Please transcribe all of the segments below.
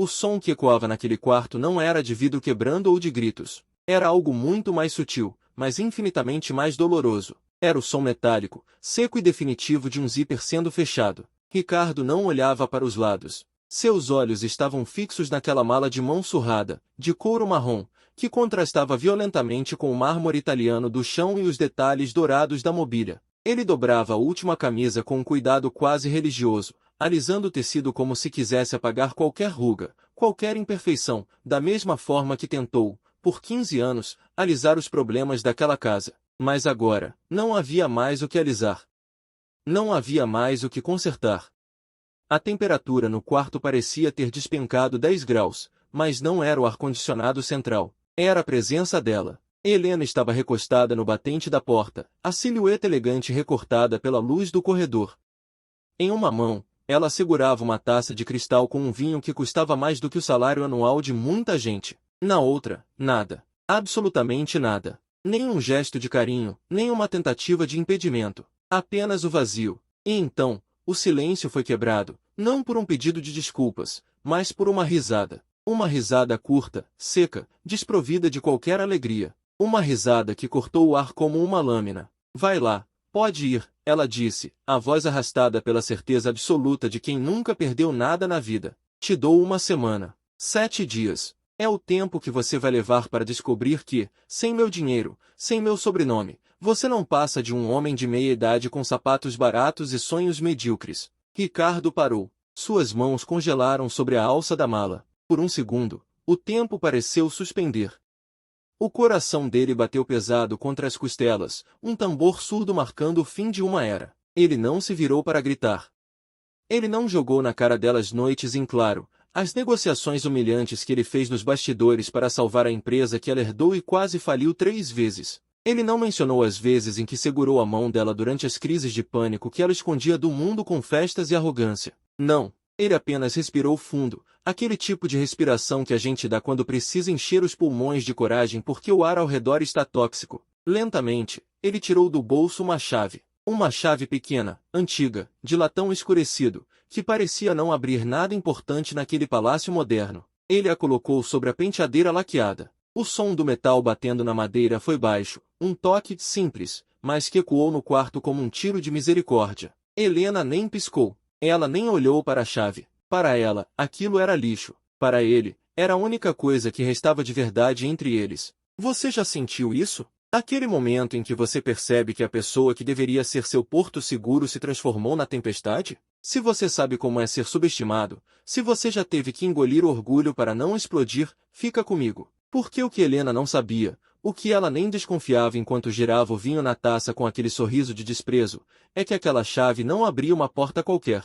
O som que ecoava naquele quarto não era de vidro quebrando ou de gritos. Era algo muito mais sutil, mas infinitamente mais doloroso. Era o som metálico, seco e definitivo de um zíper sendo fechado. Ricardo não olhava para os lados. Seus olhos estavam fixos naquela mala de mão surrada, de couro marrom, que contrastava violentamente com o mármore italiano do chão e os detalhes dourados da mobília. Ele dobrava a última camisa com um cuidado quase religioso, alisando o tecido como se quisesse apagar qualquer ruga, qualquer imperfeição, da mesma forma que tentou, por 15 anos, alisar os problemas daquela casa. Mas agora, não havia mais o que alisar. Não havia mais o que consertar. A temperatura no quarto parecia ter despencado 10 graus, mas não era o ar-condicionado central. Era a presença dela. Helena estava recostada no batente da porta, a silhueta elegante recortada pela luz do corredor. Em uma mão, ela segurava uma taça de cristal com um vinho que custava mais do que o salário anual de muita gente. Na outra, nada. Absolutamente nada. Nem um gesto de carinho, nem uma tentativa de impedimento. Apenas o vazio. E então, o silêncio foi quebrado, não por um pedido de desculpas, mas por uma risada. Uma risada curta, seca, desprovida de qualquer alegria. Uma risada que cortou o ar como uma lâmina. Vai lá, pode ir, ela disse, a voz arrastada pela certeza absoluta de quem nunca perdeu nada na vida. Te dou uma semana. 7 dias. É o tempo que você vai levar para descobrir que, sem meu dinheiro, sem meu sobrenome, você não passa de um homem de meia idade com sapatos baratos e sonhos medíocres. Ricardo parou. Suas mãos congelaram sobre a alça da mala. Por um segundo, o tempo pareceu suspender. O coração dele bateu pesado contra as costelas, um tambor surdo marcando o fim de uma era. Ele não se virou para gritar. Ele não jogou na cara delas noites em claro, as negociações humilhantes que ele fez nos bastidores para salvar a empresa que ela herdou e quase faliu 3 vezes. Ele não mencionou as vezes em que segurou a mão dela durante as crises de pânico que ela escondia do mundo com festas e arrogância. Não, ele apenas respirou fundo, aquele tipo de respiração que a gente dá quando precisa encher os pulmões de coragem porque o ar ao redor está tóxico. Lentamente, ele tirou do bolso uma chave. Uma chave pequena, antiga, de latão escurecido, que parecia não abrir nada importante naquele palácio moderno. Ele a colocou sobre a penteadeira laqueada. O som do metal batendo na madeira foi baixo, um toque simples, mas que ecoou no quarto como um tiro de misericórdia. Helena nem piscou. Ela nem olhou para a chave. Para ela, aquilo era lixo. Para ele, era a única coisa que restava de verdade entre eles. Você já sentiu isso? Aquele momento em que você percebe que a pessoa que deveria ser seu porto seguro se transformou na tempestade? Se você sabe como é ser subestimado, se você já teve que engolir o orgulho para não explodir, fica comigo. Porque o que Helena não sabia, o que ela nem desconfiava enquanto girava o vinho na taça com aquele sorriso de desprezo, é que aquela chave não abria uma porta qualquer.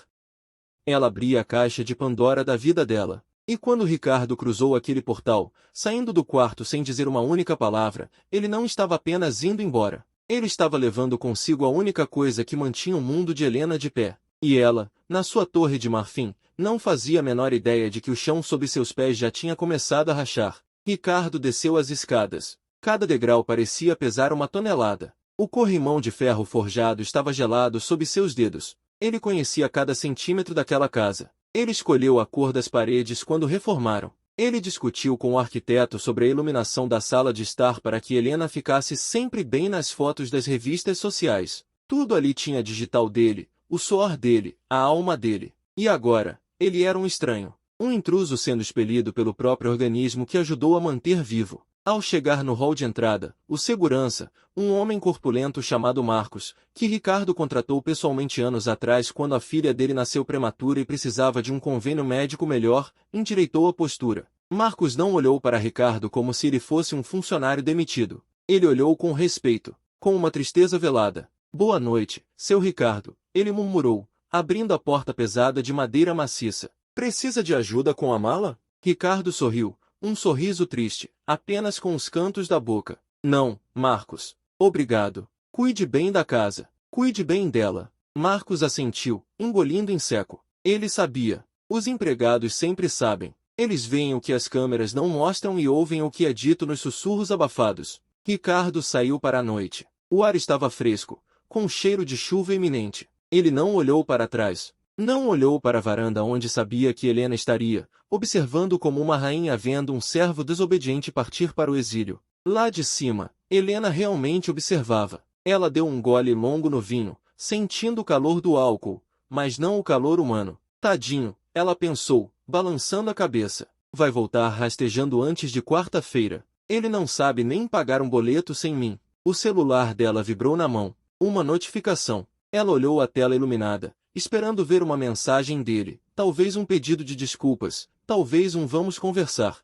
Ela abria a caixa de Pandora da vida dela. E quando Ricardo cruzou aquele portal, saindo do quarto sem dizer uma única palavra, ele não estava apenas indo embora. Ele estava levando consigo a única coisa que mantinha o mundo de Helena de pé. E ela, na sua torre de marfim, não fazia a menor ideia de que o chão sob seus pés já tinha começado a rachar. Ricardo desceu as escadas. Cada degrau parecia pesar uma tonelada. O corrimão de ferro forjado estava gelado sob seus dedos. Ele conhecia cada centímetro daquela casa. Ele escolheu a cor das paredes quando reformaram. Ele discutiu com o arquiteto sobre a iluminação da sala de estar para que Helena ficasse sempre bem nas fotos das revistas sociais. Tudo ali tinha a digital dele, o suor dele, a alma dele. E agora, ele era um estranho. Um intruso sendo expelido pelo próprio organismo que ajudou a manter vivo. Ao chegar no hall de entrada, o segurança, um homem corpulento chamado Marcos, que Ricardo contratou pessoalmente anos atrás quando a filha dele nasceu prematura e precisava de um convênio médico melhor, endireitou a postura. Marcos não olhou para Ricardo como se ele fosse um funcionário demitido. Ele olhou com respeito, com uma tristeza velada. Boa noite, seu Ricardo, ele murmurou, abrindo a porta pesada de madeira maciça. Precisa de ajuda com a mala? Ricardo sorriu. Um sorriso triste, apenas com os cantos da boca. Não, Marcos. Obrigado. Cuide bem da casa. Cuide bem dela. Marcos assentiu, engolindo em seco. Ele sabia. Os empregados sempre sabem. Eles veem o que as câmeras não mostram e ouvem o que é dito nos sussurros abafados. Ricardo saiu para a noite. O ar estava fresco, com cheiro de chuva iminente. Ele não olhou para trás. Não olhou para a varanda onde sabia que Helena estaria, observando como uma rainha vendo um servo desobediente partir para o exílio. Lá de cima, Helena realmente observava. Ela deu um gole longo no vinho, sentindo o calor do álcool, mas não o calor humano. Tadinho, ela pensou, balançando a cabeça. Vai voltar rastejando antes de quarta-feira. Ele não sabe nem pagar um boleto sem mim. O celular dela vibrou na mão. Uma notificação. Ela olhou a tela iluminada, esperando ver uma mensagem dele, talvez um pedido de desculpas, talvez um vamos conversar.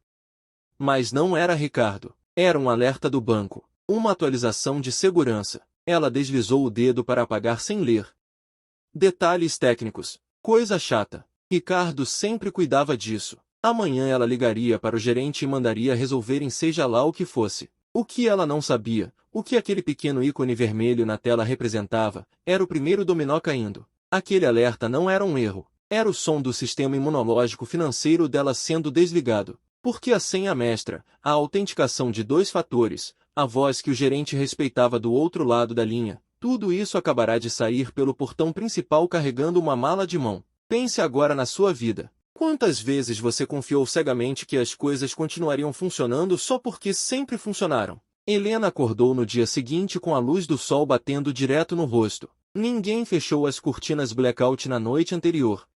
Mas não era Ricardo. Era um alerta do banco. Uma atualização de segurança. Ela deslizou o dedo para apagar sem ler. Detalhes técnicos. Coisa chata. Ricardo sempre cuidava disso. Amanhã ela ligaria para o gerente e mandaria resolverem seja lá o que fosse. O que ela não sabia, o que aquele pequeno ícone vermelho na tela representava, era o primeiro dominó caindo. Aquele alerta não era um erro. Era o som do sistema imunológico financeiro dela sendo desligado. Porque a senha mestra, a autenticação de 2 fatores, a voz que o gerente respeitava do outro lado da linha, tudo isso acabará de sair pelo portão principal carregando uma mala de mão. Pense agora na sua vida. Quantas vezes você confiou cegamente que as coisas continuariam funcionando só porque sempre funcionaram? Helena acordou no dia seguinte com a luz do sol batendo direto no rosto. Ninguém fechou as cortinas blackout na noite anterior.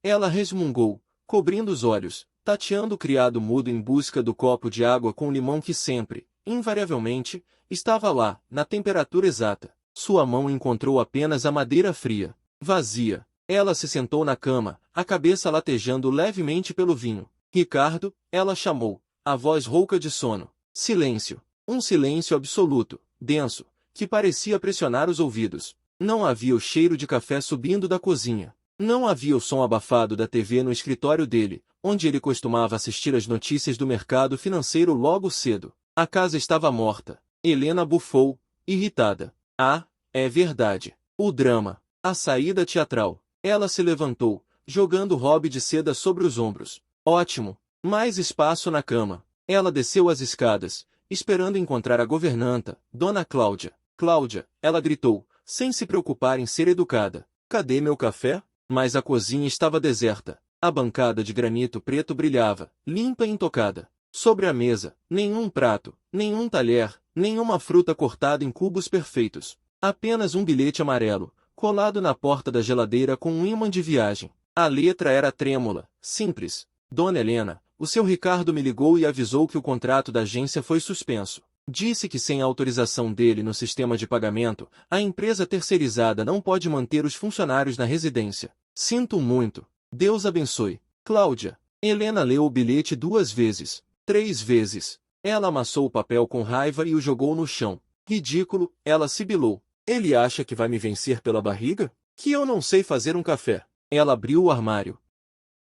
Ela resmungou, cobrindo os olhos, tateando o criado mudo em busca do copo de água com limão que sempre, invariavelmente, estava lá, na temperatura exata. Sua mão encontrou apenas a madeira fria, vazia. Ela se sentou na cama, a cabeça latejando levemente pelo vinho. Ricardo, ela chamou, a voz rouca de sono. Silêncio. Um silêncio absoluto, denso, que parecia pressionar os ouvidos. Não havia o cheiro de café subindo da cozinha. Não havia o som abafado da TV no escritório dele, onde ele costumava assistir às notícias do mercado financeiro logo cedo. A casa estava morta. Helena bufou, irritada. Ah, é verdade. O drama. A saída teatral. Ela se levantou, jogando o hobby de seda sobre os ombros. Ótimo! Mais espaço na cama. Ela desceu as escadas, esperando encontrar a governanta, Dona Cláudia. Cláudia, ela gritou, sem se preocupar em ser educada. Cadê meu café? Mas a cozinha estava deserta. A bancada de granito preto brilhava, limpa e intocada. Sobre a mesa, nenhum prato, nenhum talher, nenhuma fruta cortada em cubos perfeitos. Apenas um bilhete amarelo, colado na porta da geladeira com um ímã de viagem. A letra era trêmula, simples. Dona Helena, o seu Ricardo me ligou e avisou que o contrato da agência foi suspenso. Disse que sem a autorização dele no sistema de pagamento, a empresa terceirizada não pode manter os funcionários na residência. Sinto muito. Deus abençoe. Cláudia. Helena leu o bilhete 2 vezes, 3 vezes. Ela amassou o papel com raiva e o jogou no chão. Ridículo, ela sibilou. Ele acha que vai me vencer pela barriga? Que eu não sei fazer um café. Ela abriu o armário.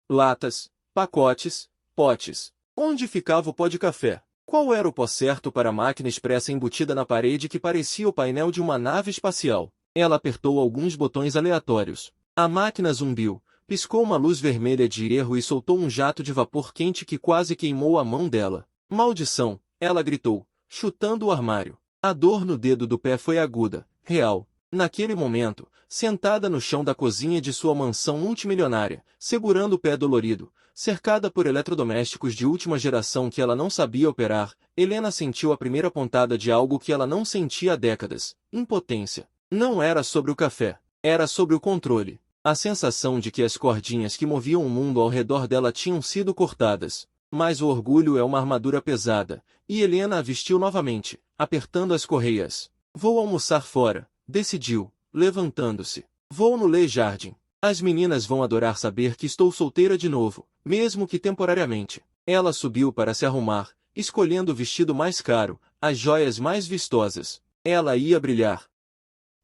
Latas, pacotes, potes. Onde ficava o pó de café? Qual era o pó certo para a máquina expressa embutida na parede que parecia o painel de uma nave espacial? Ela apertou alguns botões aleatórios. A máquina zumbiu, piscou uma luz vermelha de erro e soltou um jato de vapor quente que quase queimou a mão dela. Maldição! Ela gritou, chutando o armário. A dor no dedo do pé foi aguda, real. Naquele momento, sentada no chão da cozinha de sua mansão multimilionária, segurando o pé dolorido, cercada por eletrodomésticos de última geração que ela não sabia operar, Helena sentiu a primeira pontada de algo que ela não sentia há décadas: impotência. Não era sobre o café, era sobre o controle. A sensação de que as cordinhas que moviam o mundo ao redor dela tinham sido cortadas. Mas o orgulho é uma armadura pesada, e Helena a vestiu novamente, apertando as correias. Vou almoçar fora, decidiu, levantando-se. Vou no Le Jardin. As meninas vão adorar saber que estou solteira de novo, mesmo que temporariamente. Ela subiu para se arrumar, escolhendo o vestido mais caro, as joias mais vistosas. Ela ia brilhar.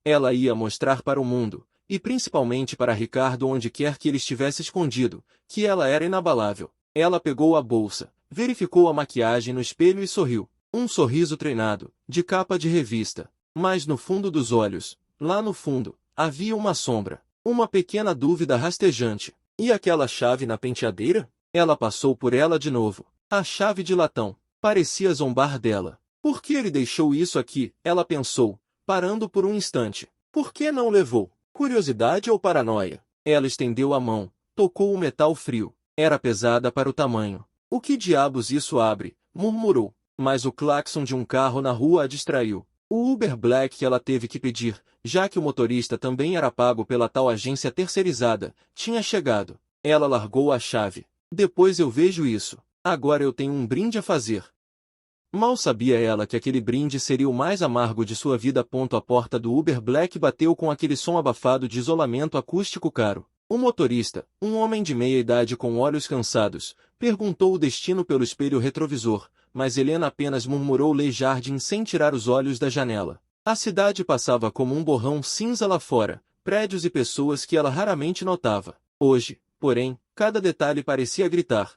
Ela ia mostrar para o mundo, e principalmente para Ricardo onde quer que ele estivesse escondido, que ela era inabalável. Ela pegou a bolsa, verificou a maquiagem no espelho e sorriu. Um sorriso treinado, de capa de revista. Mas no fundo dos olhos, lá no fundo, havia uma sombra. Uma pequena dúvida rastejante. E aquela chave na penteadeira? Ela passou por ela de novo. A chave de latão. Parecia zombar dela. Por que ele deixou isso aqui? Ela pensou, parando por um instante. Por que não levou? Curiosidade ou paranoia? Ela estendeu a mão, tocou o metal frio. Era pesada para o tamanho. O que diabos isso abre? Murmurou. Mas o claxon de um carro na rua a distraiu. O Uber Black que ela teve que pedir, já que o motorista também era pago pela tal agência terceirizada, tinha chegado. Ela largou a chave. Depois eu vejo isso. Agora eu tenho um brinde a fazer. Mal sabia ela que aquele brinde seria o mais amargo de sua vida. A porta do Uber Black bateu com aquele som abafado de isolamento acústico caro. O motorista, um homem de meia idade com olhos cansados, perguntou o destino pelo espelho retrovisor, mas Helena apenas murmurou Le Jardin sem tirar os olhos da janela. A cidade passava como um borrão cinza lá fora, prédios e pessoas que ela raramente notava. Hoje, porém, cada detalhe parecia gritar.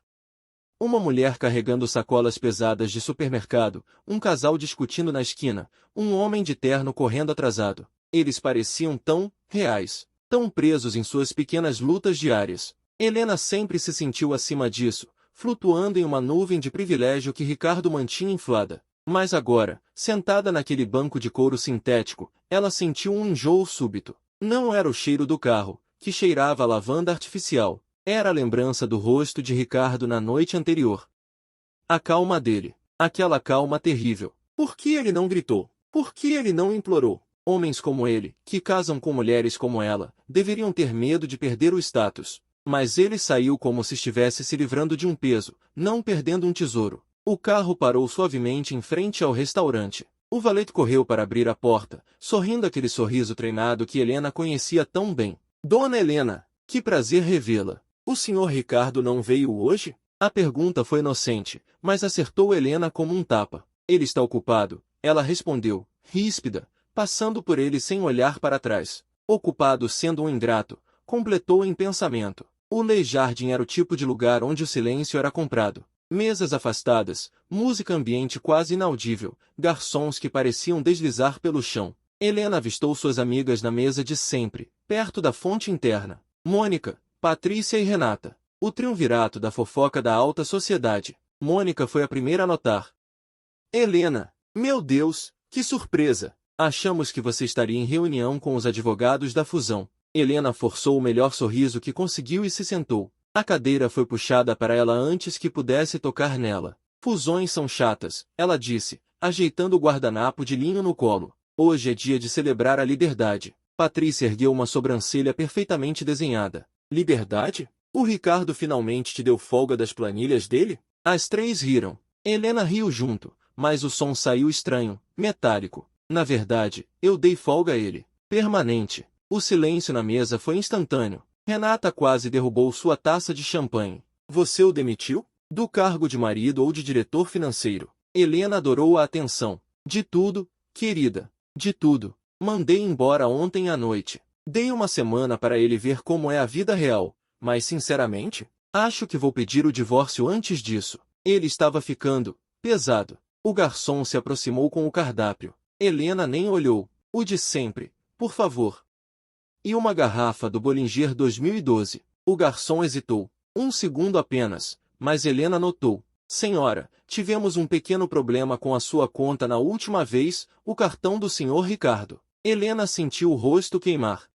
Uma mulher carregando sacolas pesadas de supermercado, um casal discutindo na esquina, um homem de terno correndo atrasado. Eles pareciam tão reais, tão presos em suas pequenas lutas diárias. Helena sempre se sentiu acima disso, flutuando em uma nuvem de privilégio que Ricardo mantinha inflada. Mas agora, sentada naquele banco de couro sintético, ela sentiu um enjoo súbito. Não era o cheiro do carro, que cheirava a lavanda artificial. Era a lembrança do rosto de Ricardo na noite anterior. A calma dele. Aquela calma terrível. Por que ele não gritou? Por que ele não implorou? Homens como ele, que casam com mulheres como ela, deveriam ter medo de perder o status. Mas ele saiu como se estivesse se livrando de um peso, não perdendo um tesouro. O carro parou suavemente em frente ao restaurante. O valete correu para abrir a porta, sorrindo aquele sorriso treinado que Helena conhecia tão bem. Dona Helena, que prazer revê-la. O senhor Ricardo não veio hoje? A pergunta foi inocente, mas acertou Helena como um tapa. Ele está ocupado, ela respondeu, ríspida, passando por ele sem olhar para trás. Ocupado sendo um ingrato, completou em pensamento. O Le Jardin era o tipo de lugar onde o silêncio era comprado. Mesas afastadas, música ambiente quase inaudível, garçons que pareciam deslizar pelo chão. Helena avistou suas amigas na mesa de sempre, perto da fonte interna. Mônica, Patrícia e Renata. O triunvirato da fofoca da alta sociedade. Mônica foi a primeira a notar. Helena, meu Deus, que surpresa! Achamos que você estaria em reunião com os advogados da fusão. Helena forçou o melhor sorriso que conseguiu e se sentou. A cadeira foi puxada para ela antes que pudesse tocar nela. Fusões são chatas, ela disse, ajeitando o guardanapo de linho no colo. Hoje é dia de celebrar a liberdade. Patrícia ergueu uma sobrancelha perfeitamente desenhada. Liberdade? O Ricardo finalmente te deu folga das planilhas dele? As três riram. Helena riu junto, mas o som saiu estranho, metálico. Na verdade, eu dei folga a ele. Permanente. O silêncio na mesa foi instantâneo. Renata quase derrubou sua taça de champanhe. Você o demitiu? Do cargo de marido ou de diretor financeiro? Helena adorou a atenção. De tudo, querida. De tudo. Mandei embora ontem à noite. Dei uma semana para ele ver como é a vida real, mas sinceramente, acho que vou pedir o divórcio antes disso. Ele estava ficando pesado. O garçom se aproximou com o cardápio. Helena nem olhou. O de sempre, por favor. E uma garrafa do Bollinger 2012. O garçom hesitou. Um segundo apenas, mas Helena notou. Senhora, tivemos um pequeno problema com a sua conta na última vez, o cartão do senhor Ricardo. Helena sentiu o rosto queimar.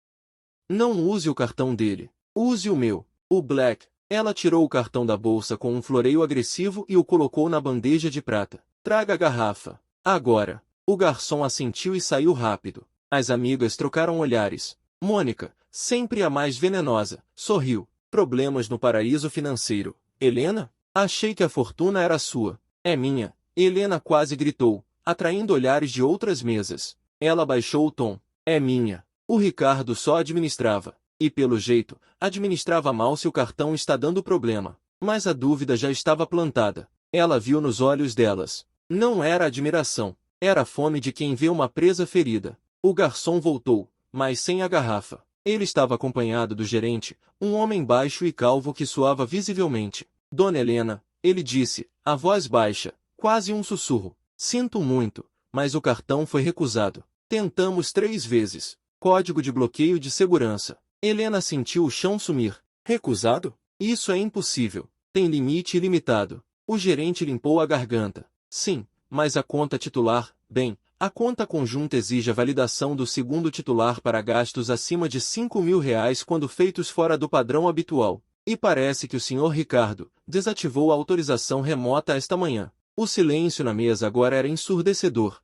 Não use o cartão dele. Use o meu. O Black. Ela tirou o cartão da bolsa com um floreio agressivo e o colocou na bandeja de prata. Traga a garrafa. Agora. O garçom assentiu e saiu rápido. As amigas trocaram olhares. Mônica, sempre a mais venenosa, sorriu. Problemas no paraíso financeiro. Helena? Achei que a fortuna era sua. É minha. Helena quase gritou, atraindo olhares de outras mesas. Ela baixou o tom. É minha. O Ricardo só administrava. E pelo jeito, administrava mal se o cartão está dando problema. Mas a dúvida já estava plantada. Ela viu nos olhos delas. Não era admiração. Era a fome de quem vê uma presa ferida. O garçom voltou, mas sem a garrafa. Ele estava acompanhado do gerente, um homem baixo e calvo que suava visivelmente. Dona Helena, ele disse, a voz baixa, quase um sussurro. Sinto muito, mas o cartão foi recusado. Tentamos 3 vezes. Código de bloqueio de segurança. Helena sentiu o chão sumir. Recusado? Isso é impossível. Tem limite ilimitado. O gerente limpou a garganta. Sim, mas a conta titular, bem, A conta conjunta exige a validação do segundo titular para gastos acima de R$ 5.000 quando feitos fora do padrão habitual. E parece que o Sr. Ricardo desativou a autorização remota esta manhã. O silêncio na mesa agora era ensurdecedor.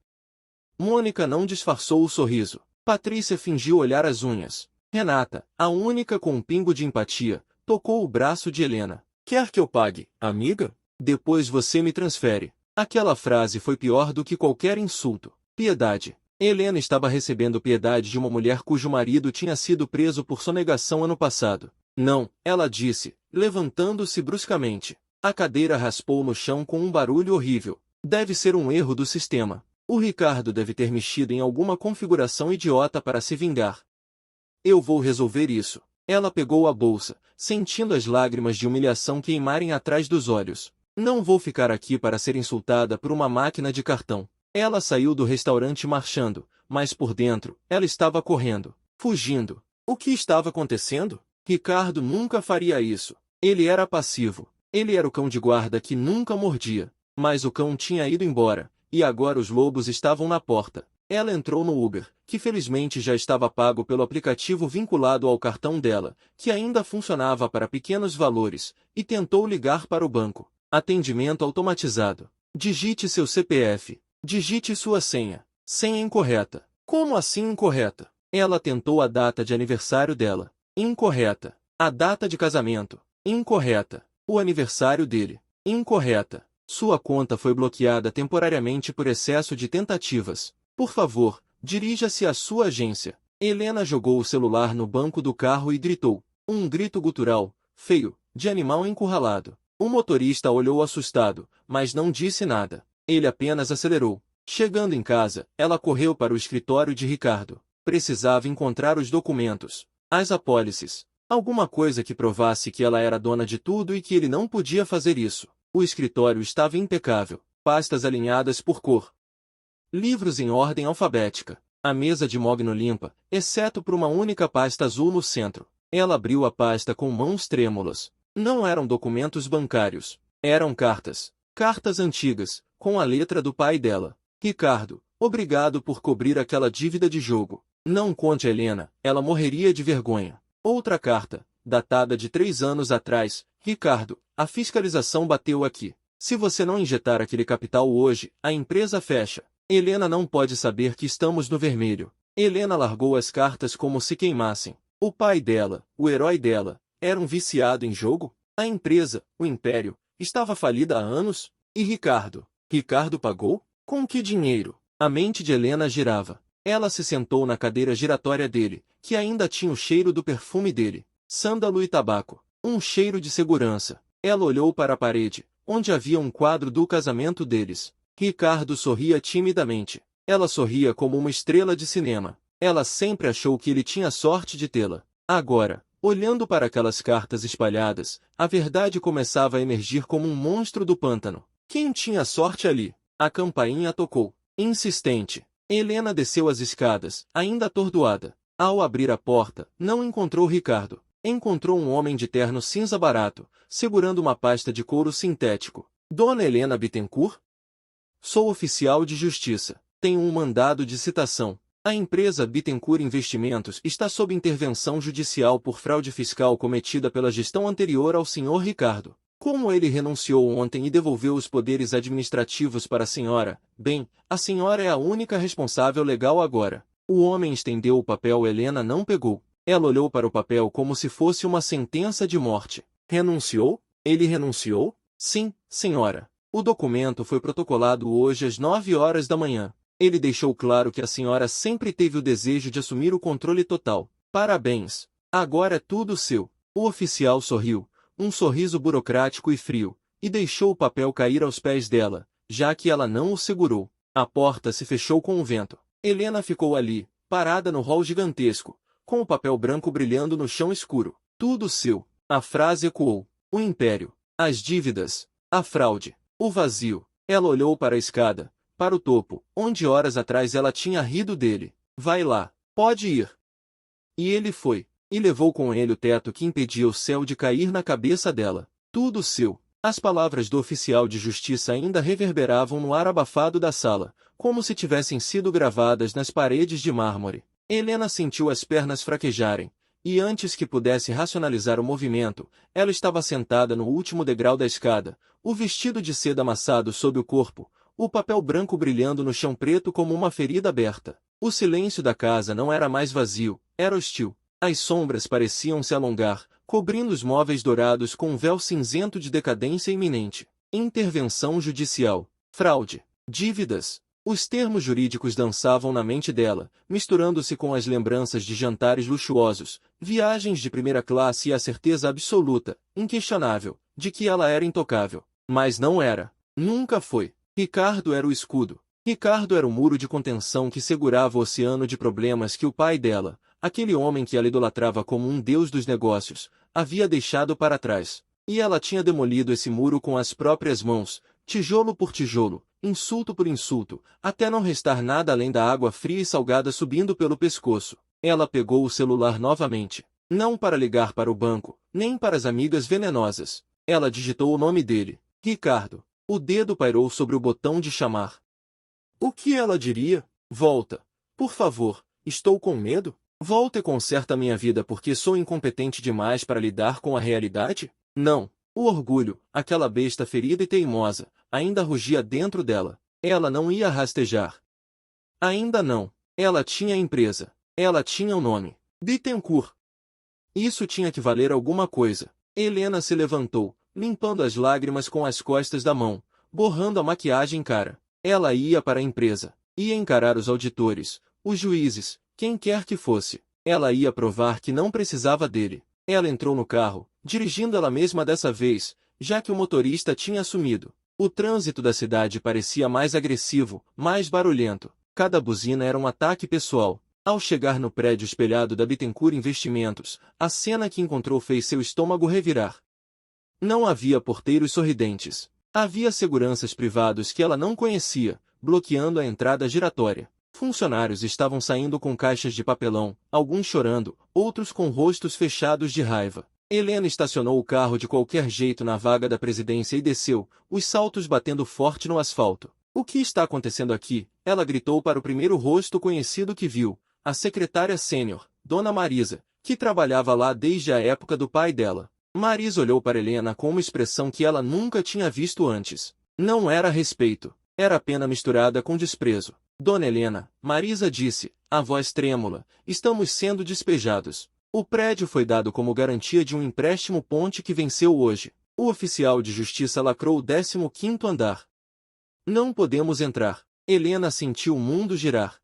Mônica não disfarçou o sorriso. Patrícia fingiu olhar as unhas. Renata, a única com um pingo de empatia, tocou o braço de Helena. Quer que eu pague, amiga? Depois você me transfere. Aquela frase foi pior do que qualquer insulto. Piedade. Helena estava recebendo piedade de uma mulher cujo marido tinha sido preso por sonegação ano passado. Não, ela disse, levantando-se bruscamente. A cadeira raspou no chão com um barulho horrível. Deve ser um erro do sistema. O Ricardo deve ter mexido em alguma configuração idiota para se vingar. Eu vou resolver isso. Ela pegou a bolsa, sentindo as lágrimas de humilhação queimarem atrás dos olhos. Não vou ficar aqui para ser insultada por uma máquina de cartão. Ela saiu do restaurante marchando, mas por dentro, ela estava correndo, fugindo. O que estava acontecendo? Ricardo nunca faria isso. Ele era passivo. Ele era o cão de guarda que nunca mordia. Mas o cão tinha ido embora, e agora os lobos estavam na porta. Ela entrou no Uber, que felizmente já estava pago pelo aplicativo vinculado ao cartão dela, que ainda funcionava para pequenos valores, e tentou ligar para o banco. Atendimento automatizado. Digite seu CPF. Digite sua senha. Senha incorreta. Como assim incorreta? Ela tentou a data de aniversário dela. Incorreta. A data de casamento. Incorreta. O aniversário dele. Incorreta. Sua conta foi bloqueada temporariamente por excesso de tentativas. Por favor, dirija-se à sua agência. Helena jogou o celular no banco do carro e gritou. Um grito gutural, feio, de animal encurralado. O motorista olhou assustado, mas não disse nada. Ele apenas acelerou. Chegando em casa, ela correu para o escritório de Ricardo. Precisava encontrar os documentos, as apólices, alguma coisa que provasse que ela era dona de tudo e que ele não podia fazer isso. O escritório estava impecável, pastas alinhadas por cor. Livros em ordem alfabética. A mesa de mogno limpa, exceto por uma única pasta azul no centro. Ela abriu a pasta com mãos trêmulas. Não eram documentos bancários. Eram cartas. Cartas antigas, com a letra do pai dela. Ricardo, obrigado por cobrir aquela dívida de jogo. Não conte a Helena, ela morreria de vergonha. Outra carta, datada de 3 anos atrás. Ricardo, a fiscalização bateu aqui. Se você não injetar aquele capital hoje, a empresa fecha. Helena não pode saber que estamos no vermelho. Helena largou as cartas como se queimassem. O pai dela, o herói dela, era um viciado em jogo? A empresa, o império, estava falida há anos? E Ricardo? Ricardo pagou? Com que dinheiro? A mente de Helena girava. Ela se sentou na cadeira giratória dele, que ainda tinha o cheiro do perfume dele. Sândalo e tabaco. Um cheiro de segurança. Ela olhou para a parede, onde havia um quadro do casamento deles. Ricardo sorria timidamente. Ela sorria como uma estrela de cinema. Ela sempre achou que ele tinha sorte de tê-la. Agora, olhando para aquelas cartas espalhadas, a verdade começava a emergir como um monstro do pântano. Quem tinha sorte ali? A campainha tocou. Insistente. Helena desceu as escadas, ainda atordoada. Ao abrir a porta, não encontrou Ricardo. Encontrou um homem de terno cinza barato, segurando uma pasta de couro sintético. Dona Helena Bittencourt? Sou oficial de justiça. Tenho um mandado de citação. A empresa Bittencourt Investimentos está sob intervenção judicial por fraude fiscal cometida pela gestão anterior ao Sr. Ricardo. Como ele renunciou ontem e devolveu os poderes administrativos para a senhora, bem, a senhora é a única responsável legal agora. O homem estendeu o papel. Helena não pegou. Ela olhou para o papel como se fosse uma sentença de morte. Renunciou? Ele renunciou? Sim, senhora. O documento foi protocolado hoje às 9 horas da manhã. Ele deixou claro que a senhora sempre teve o desejo de assumir o controle total. Parabéns. Agora é tudo seu. O oficial sorriu, um sorriso burocrático e frio, e deixou o papel cair aos pés dela, já que ela não o segurou. A porta se fechou com o vento. Helena ficou ali, parada no hall gigantesco, com o papel branco brilhando no chão escuro. Tudo seu. A frase ecoou. O império. As dívidas. A fraude. O vazio. Ela olhou para a escada, para o topo, onde horas atrás ela tinha rido dele. Vai lá. Pode ir. E ele foi. E levou com ele o teto que impedia o céu de cair na cabeça dela. Tudo seu. As palavras do oficial de justiça ainda reverberavam no ar abafado da sala, como se tivessem sido gravadas nas paredes de mármore. Helena sentiu as pernas fraquejarem, e antes que pudesse racionalizar o movimento, ela estava sentada no último degrau da escada, o vestido de seda amassado sob o corpo, o papel branco brilhando no chão preto como uma ferida aberta. O silêncio da casa não era mais vazio, era hostil. As sombras pareciam se alongar, cobrindo os móveis dourados com um véu cinzento de decadência iminente. Intervenção judicial, fraude, dívidas. Os termos jurídicos dançavam na mente dela, misturando-se com as lembranças de jantares luxuosos, viagens de primeira classe e a certeza absoluta, inquestionável, de que ela era intocável. Mas não era. Nunca foi. Ricardo era o escudo. Ricardo era o muro de contenção que segurava o oceano de problemas que o pai dela, aquele homem que ela idolatrava como um deus dos negócios, havia deixado para trás. E ela tinha demolido esse muro com as próprias mãos, tijolo por tijolo, insulto por insulto, até não restar nada além da água fria e salgada subindo pelo pescoço. Ela pegou o celular novamente. Não para ligar para o banco, nem para as amigas venenosas. Ela digitou o nome dele. Ricardo. O dedo pairou sobre o botão de chamar. O que ela diria? Volta. Por favor, estou com medo? Volta e conserta minha vida porque sou incompetente demais para lidar com a realidade? Não. O orgulho, aquela besta ferida e teimosa, ainda rugia dentro dela. Ela não ia rastejar. Ainda não. Ela tinha a empresa. Ela tinha o nome. Bittencourt. Isso tinha que valer alguma coisa. Helena se levantou, limpando as lágrimas com as costas da mão, borrando a maquiagem cara. Ela ia para a empresa. Ia encarar os auditores, os juízes, quem quer que fosse. Ela ia provar que não precisava dele. Ela entrou no carro, dirigindo ela mesma dessa vez, já que o motorista tinha sumido. O trânsito da cidade parecia mais agressivo, mais barulhento. Cada buzina era um ataque pessoal. Ao chegar no prédio espelhado da Bittencourt Investimentos, a cena que encontrou fez seu estômago revirar. Não havia porteiros sorridentes. Havia seguranças privados que ela não conhecia, bloqueando a entrada giratória. Funcionários estavam saindo com caixas de papelão, alguns chorando, outros com rostos fechados de raiva. Helena estacionou o carro de qualquer jeito na vaga da presidência e desceu, os saltos batendo forte no asfalto. O que está acontecendo aqui? Ela gritou para o primeiro rosto conhecido que viu, a secretária sênior, Dona Marisa, que trabalhava lá desde a época do pai dela. Marisa olhou para Helena com uma expressão que ela nunca tinha visto antes. Não era respeito. Era pena misturada com desprezo. Dona Helena, Marisa disse, a voz trêmula, estamos sendo despejados. O prédio foi dado como garantia de um empréstimo ponte que venceu hoje. O oficial de justiça lacrou o 15º andar. Não podemos entrar. Helena sentiu o mundo girar.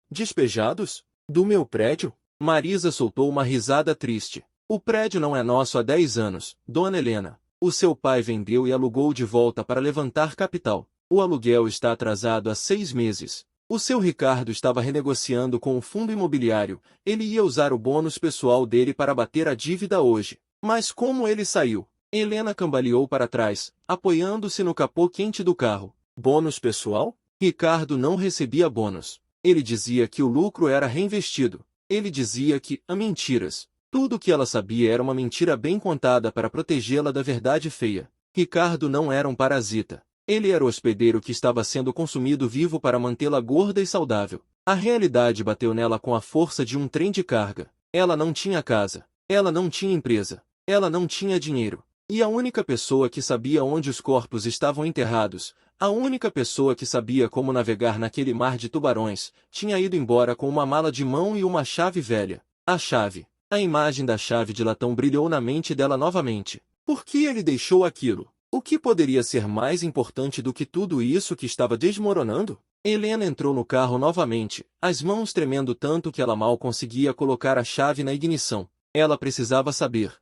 Despejados? Do meu prédio? Marisa soltou uma risada triste. O prédio não é nosso há 10 anos, Dona Helena. O seu pai vendeu e alugou de volta para levantar capital. O aluguel está atrasado há 6 meses. O seu Ricardo estava renegociando com o fundo imobiliário. Ele ia usar o bônus pessoal dele para bater a dívida hoje. Mas como ele saiu? Helena cambaleou para trás, apoiando-se no capô quente do carro. Bônus pessoal? Ricardo não recebia bônus. Ele dizia que o lucro era reinvestido. Ele dizia que, a mentiras. Tudo o que ela sabia era uma mentira bem contada para protegê-la da verdade feia. Ricardo não era um parasita. Ele era o hospedeiro que estava sendo consumido vivo para mantê-la gorda e saudável. A realidade bateu nela com a força de um trem de carga. Ela não tinha casa. Ela não tinha empresa. Ela não tinha dinheiro. E a única pessoa que sabia onde os corpos estavam enterrados, a única pessoa que sabia como navegar naquele mar de tubarões, tinha ido embora com uma mala de mão e uma chave velha. A chave. A imagem da chave de latão brilhou na mente dela novamente. Por que ele deixou aquilo? O que poderia ser mais importante do que tudo isso que estava desmoronando? Helena entrou no carro novamente, as mãos tremendo tanto que ela mal conseguia colocar a chave na ignição. Ela precisava saber.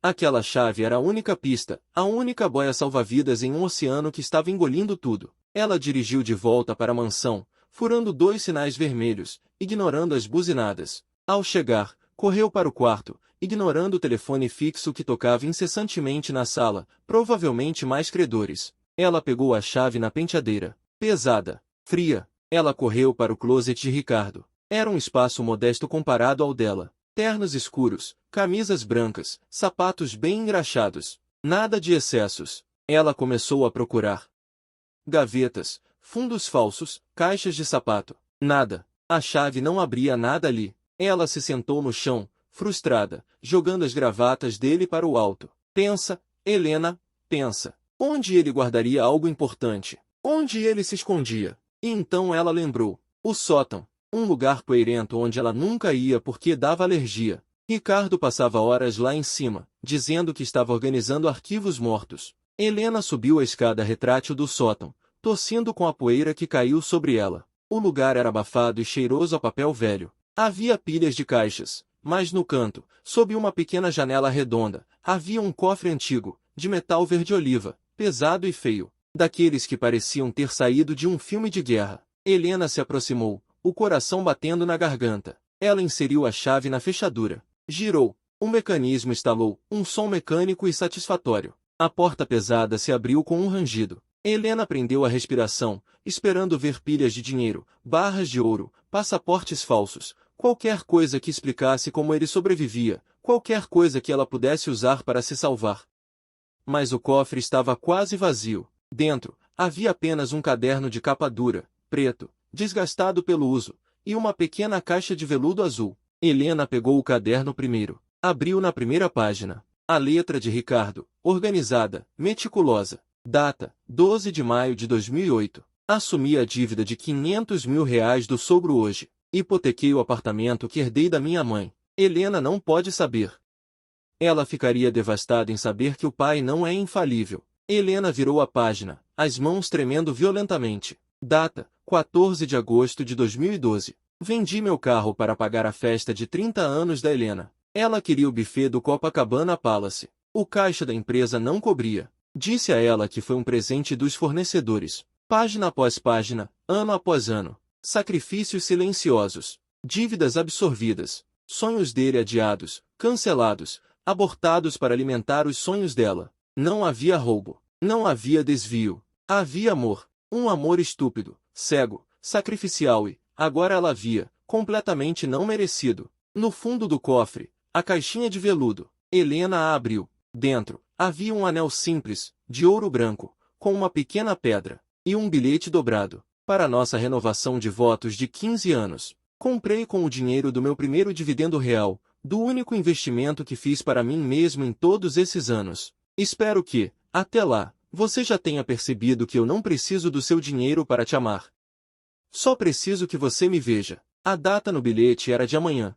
Aquela chave era a única pista, a única boia salva-vidas em um oceano que estava engolindo tudo. Ela dirigiu de volta para a mansão, furando 2 sinais vermelhos, ignorando as buzinadas. Ao chegar, correu para o quarto, ignorando o telefone fixo que tocava incessantemente na sala, provavelmente mais credores. Ela pegou a chave na penteadeira. Pesada, fria. Ela correu para o closet de Ricardo. Era um espaço modesto comparado ao dela. Ternos escuros, camisas brancas, sapatos bem engraxados. Nada de excessos. Ela começou a procurar. Gavetas, fundos falsos, caixas de sapato. Nada. A chave não abria nada ali. Ela se sentou no chão, frustrada, jogando as gravatas dele para o alto. Pensa, Helena, pensa. Onde ele guardaria algo importante? Onde ele se escondia? E então ela lembrou. O sótão. Um lugar poeirento onde ela nunca ia porque dava alergia. Ricardo passava horas lá em cima, dizendo que estava organizando arquivos mortos. Helena subiu a escada retrátil do sótão, tossindo com a poeira que caiu sobre ela. O lugar era abafado e cheiroso a papel velho. Havia pilhas de caixas, mas no canto, sob uma pequena janela redonda, havia um cofre antigo, de metal verde-oliva, pesado e feio, daqueles que pareciam ter saído de um filme de guerra. Helena se aproximou, o coração batendo na garganta. Ela inseriu a chave na fechadura. Girou. O mecanismo estalou, um som mecânico e satisfatório. A porta pesada se abriu com um rangido. Helena prendeu a respiração, esperando ver pilhas de dinheiro, barras de ouro, passaportes falsos, qualquer coisa que explicasse como ele sobrevivia, qualquer coisa que ela pudesse usar para se salvar. Mas o cofre estava quase vazio. Dentro, havia apenas um caderno de capa dura, preto, desgastado pelo uso, e uma pequena caixa de veludo azul. Helena pegou o caderno primeiro. Abriu na primeira página. A letra de Ricardo, organizada, meticulosa. Data, 12 de maio de 2008. Assumi a dívida de R$ 500 mil do sogro hoje. Hipotequei o apartamento que herdei da minha mãe. Helena não pode saber. Ela ficaria devastada em saber que o pai não é infalível. Helena virou a página, as mãos tremendo violentamente. Data, 14 de agosto de 2012. Vendi meu carro para pagar a festa de 30 anos da Helena. Ela queria o buffet do Copacabana Palace. O caixa da empresa não cobria. Disse a ela que foi um presente dos fornecedores. Página após página, ano após ano. Sacrifícios silenciosos. Dívidas absorvidas. Sonhos dele adiados, cancelados, abortados para alimentar os sonhos dela. Não havia roubo. Não havia desvio. Havia amor. Um amor estúpido, cego, sacrificial e, agora ela via, completamente não merecido. No fundo do cofre, a caixinha de veludo. Helena a abriu. Dentro, havia um anel simples, de ouro branco, com uma pequena pedra, e um bilhete dobrado. Para nossa renovação de votos de 15 anos. Comprei com o dinheiro do meu primeiro dividendo real, do único investimento que fiz para mim mesmo em todos esses anos. Espero que, até lá, você já tenha percebido que eu não preciso do seu dinheiro para te amar. Só preciso que você me veja. A data no bilhete era de amanhã.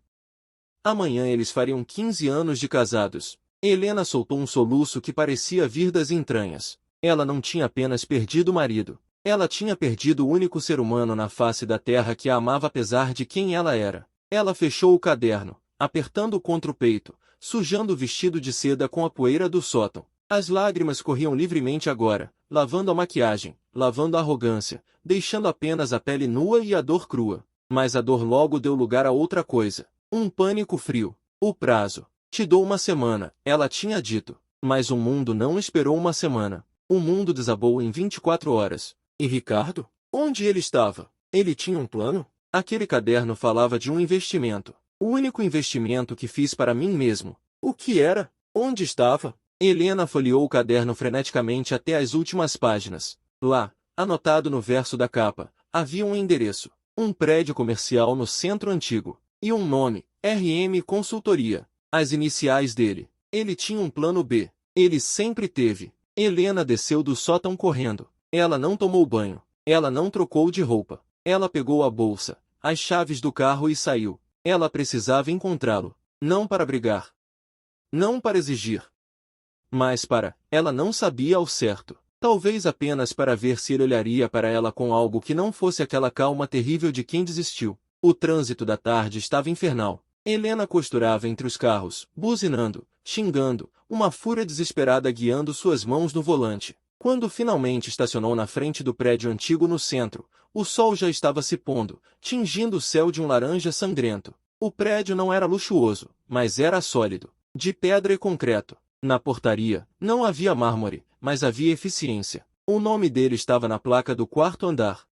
Amanhã eles fariam 15 anos de casados. Helena soltou um soluço que parecia vir das entranhas. Ela não tinha apenas perdido o marido. Ela tinha perdido o único ser humano na face da terra que a amava apesar de quem ela era. Ela fechou o caderno, apertando contra o peito, sujando o vestido de seda com a poeira do sótão. As lágrimas corriam livremente agora, lavando a maquiagem, lavando a arrogância, deixando apenas a pele nua e a dor crua. Mas a dor logo deu lugar a outra coisa. Um pânico frio. O prazo. Te dou uma semana, ela tinha dito. Mas o mundo não esperou uma semana. O mundo desabou em 24 horas. E Ricardo? Onde ele estava? Ele tinha um plano? Aquele caderno falava de um investimento. O único investimento que fiz para mim mesmo. O que era? Onde estava? Helena folheou o caderno freneticamente até as últimas páginas. Lá, anotado no verso da capa, havia um endereço. Um prédio comercial no centro antigo. E um nome, RM Consultoria. As iniciais dele. Ele tinha um plano B. Ele sempre teve. Helena desceu do sótão correndo. Ela não tomou banho. Ela não trocou de roupa. Ela pegou a bolsa, as chaves do carro e saiu. Ela precisava encontrá-lo. Não para brigar. Não para exigir. Mas para, ela não sabia ao certo. Talvez apenas para ver se ele olharia para ela com algo que não fosse aquela calma terrível de quem desistiu. O trânsito da tarde estava infernal. Helena costurava entre os carros, buzinando, xingando, uma fúria desesperada guiando suas mãos no volante. Quando finalmente estacionou na frente do prédio antigo no centro, o sol já estava se pondo, tingindo o céu de um laranja sangrento. O prédio não era luxuoso, mas era sólido, de pedra e concreto. Na portaria, não havia mármore, mas havia eficiência. O nome dele estava na placa do quarto andar.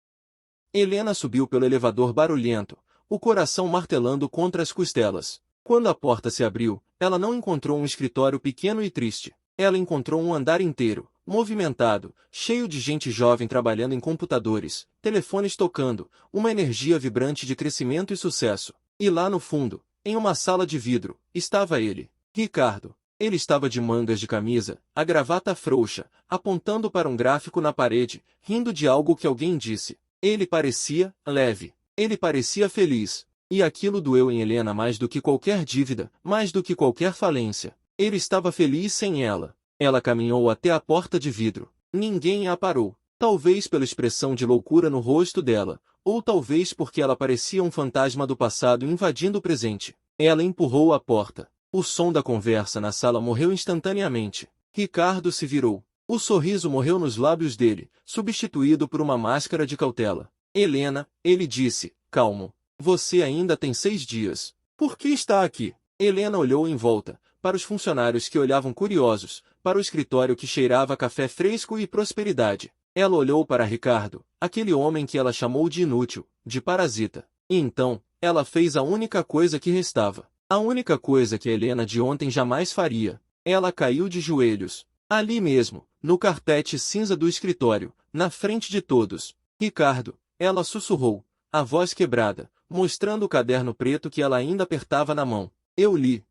Helena subiu pelo elevador barulhento, o coração martelando contra as costelas. Quando a porta se abriu, ela não encontrou um escritório pequeno e triste. Ela encontrou um andar inteiro, movimentado, cheio de gente jovem trabalhando em computadores, telefones tocando, uma energia vibrante de crescimento e sucesso. E lá no fundo, em uma sala de vidro, estava ele, Ricardo. Ele estava de mangas de camisa, a gravata frouxa, apontando para um gráfico na parede, rindo de algo que alguém disse. Ele parecia leve. Ele parecia feliz. E aquilo doeu em Helena mais do que qualquer dívida, mais do que qualquer falência. Ele estava feliz sem ela. Ela caminhou até a porta de vidro. Ninguém a parou. Talvez pela expressão de loucura no rosto dela, ou talvez porque ela parecia um fantasma do passado invadindo o presente. Ela empurrou a porta. O som da conversa na sala morreu instantaneamente. Ricardo se virou. O sorriso morreu nos lábios dele, substituído por uma máscara de cautela. Helena, ele disse, calmo. Você ainda tem 6 dias. Por que está aqui? Helena olhou em volta, para os funcionários que olhavam curiosos, para o escritório que cheirava café fresco e prosperidade. Ela olhou para Ricardo, aquele homem que ela chamou de inútil, de parasita. E então, ela fez a única coisa que restava. A única coisa que Helena de ontem jamais faria. Ela caiu de joelhos. Ali mesmo, no carpete cinza do escritório, na frente de todos. Ricardo, ela sussurrou, a voz quebrada, mostrando o caderno preto que ela ainda apertava na mão. Eu li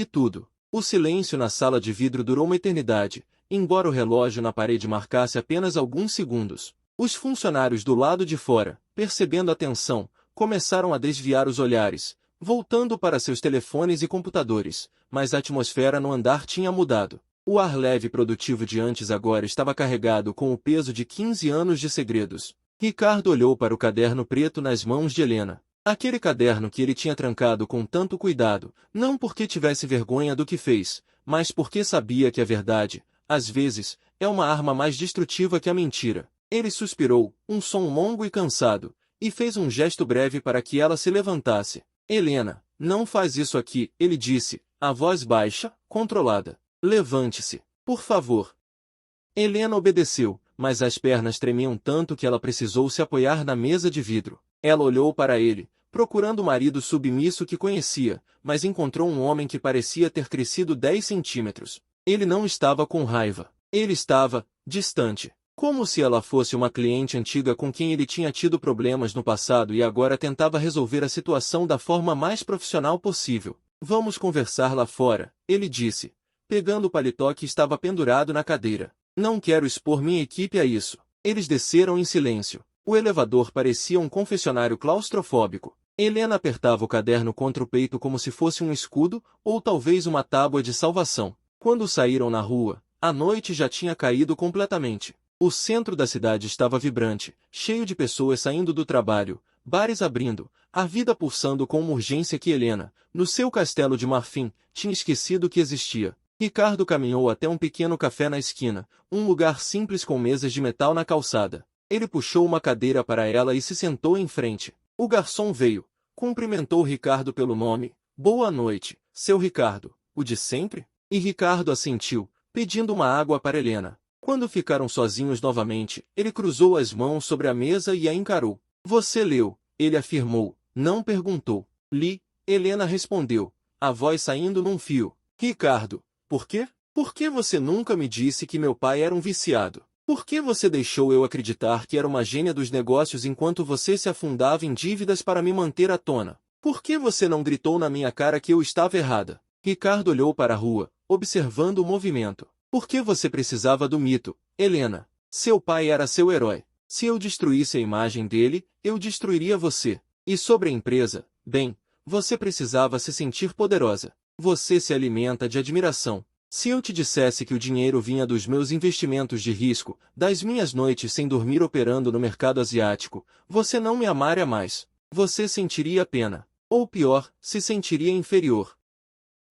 tudo. O silêncio na sala de vidro durou uma eternidade, embora o relógio na parede marcasse apenas alguns segundos. Os funcionários do lado de fora, percebendo a tensão, começaram a desviar os olhares, voltando para seus telefones e computadores, mas a atmosfera no andar tinha mudado. O ar leve e produtivo de antes agora estava carregado com o peso de 15 anos de segredos. Ricardo olhou para o caderno preto nas mãos de Helena. Aquele caderno que ele tinha trancado com tanto cuidado, não porque tivesse vergonha do que fez, mas porque sabia que a verdade, às vezes, é uma arma mais destrutiva que a mentira. Ele suspirou, um som longo e cansado, e fez um gesto breve para que ela se levantasse. Helena, não faz isso aqui, ele disse, a voz baixa, controlada. Levante-se, por favor. Helena obedeceu, mas as pernas tremiam tanto que ela precisou se apoiar na mesa de vidro. Ela olhou para ele, procurando o marido submisso que conhecia, mas encontrou um homem que parecia ter crescido 10 centímetros. Ele não estava com raiva. Ele estava distante. Como se ela fosse uma cliente antiga com quem ele tinha tido problemas no passado e agora tentava resolver a situação da forma mais profissional possível. Vamos conversar lá fora, ele disse, pegando o paletó que estava pendurado na cadeira. Não quero expor minha equipe a isso. Eles desceram em silêncio. O elevador parecia um confessionário claustrofóbico. Helena apertava o caderno contra o peito como se fosse um escudo, ou talvez uma tábua de salvação. Quando saíram na rua, a noite já tinha caído completamente. O centro da cidade estava vibrante, cheio de pessoas saindo do trabalho, bares abrindo, a vida pulsando com uma urgência que Helena, no seu castelo de marfim, tinha esquecido que existia. Ricardo caminhou até um pequeno café na esquina, um lugar simples com mesas de metal na calçada. Ele puxou uma cadeira para ela e se sentou em frente. O garçom veio, cumprimentou Ricardo pelo nome. Boa noite, seu Ricardo, o de sempre? E Ricardo assentiu, pedindo uma água para Helena. Quando ficaram sozinhos novamente, ele cruzou as mãos sobre a mesa e a encarou. Você leu, ele afirmou, não perguntou. Li, Helena respondeu, a voz saindo num fio. Ricardo, por quê? Por que você nunca me disse que meu pai era um viciado? Por que você deixou eu acreditar que era uma gênia dos negócios enquanto você se afundava em dívidas para me manter à tona? Por que você não gritou na minha cara que eu estava errada? Ricardo olhou para a rua, observando o movimento. Por que você precisava do mito, Helena? Seu pai era seu herói. Se eu destruísse a imagem dele, eu destruiria você. E sobre a empresa, bem, você precisava se sentir poderosa. Você se alimenta de admiração. Se eu te dissesse que o dinheiro vinha dos meus investimentos de risco, das minhas noites sem dormir operando no mercado asiático, você não me amaria mais. Você sentiria pena. Ou pior, se sentiria inferior.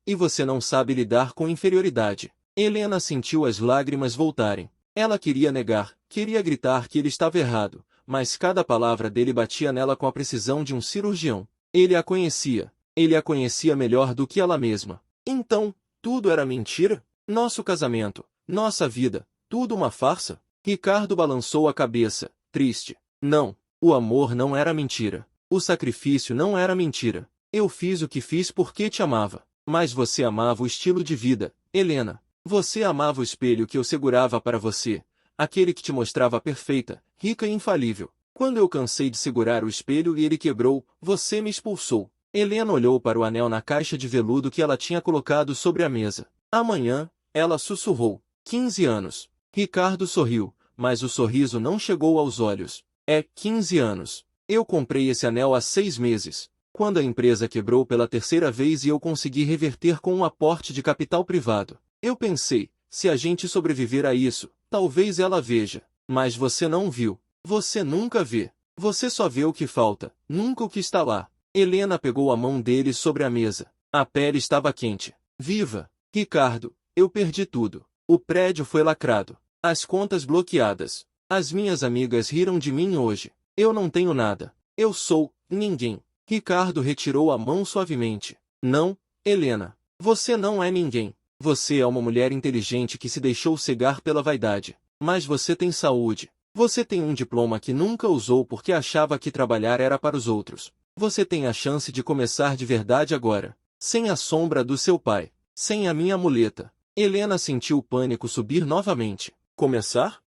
E você não sabe lidar com inferioridade. Helena sentiu as lágrimas voltarem. Ela queria negar, queria gritar que ele estava errado, mas cada palavra dele batia nela com a precisão de um cirurgião. Ele a conhecia. Ele a conhecia melhor do que ela mesma. Então, tudo era mentira? Nosso casamento, nossa vida, tudo uma farsa? Ricardo balançou a cabeça, triste. Não, o amor não era mentira. O sacrifício não era mentira. Eu fiz o que fiz porque te amava. Mas você amava o estilo de vida, Helena. Você amava o espelho que eu segurava para você, aquele que te mostrava perfeita, rica e infalível. Quando eu cansei de segurar o espelho e ele quebrou, você me expulsou. Helena olhou para o anel na caixa de veludo que ela tinha colocado sobre a mesa. Amanhã, ela sussurrou. 15 anos. Ricardo sorriu, mas o sorriso não chegou aos olhos. É 15 anos. Eu comprei esse anel há 6 meses. Quando a empresa quebrou pela terceira vez e eu consegui reverter com um aporte de capital privado. Eu pensei, se a gente sobreviver a isso, talvez ela veja. Mas você não viu. Você nunca vê. Você só vê o que falta, nunca o que está lá. Helena pegou a mão dele sobre a mesa. A pele estava quente. Viva! Ricardo, eu perdi tudo. O prédio foi lacrado. As contas bloqueadas. As minhas amigas riram de mim hoje. Eu não tenho nada. Eu sou ninguém. Ricardo retirou a mão suavemente. Não, Helena. Você não é ninguém. Você é uma mulher inteligente que se deixou cegar pela vaidade. Mas você tem saúde. Você tem um diploma que nunca usou porque achava que trabalhar era para os outros. Você tem a chance de começar de verdade agora. Sem a sombra do seu pai. Sem a minha muleta. Helena sentiu o pânico subir novamente. Começar?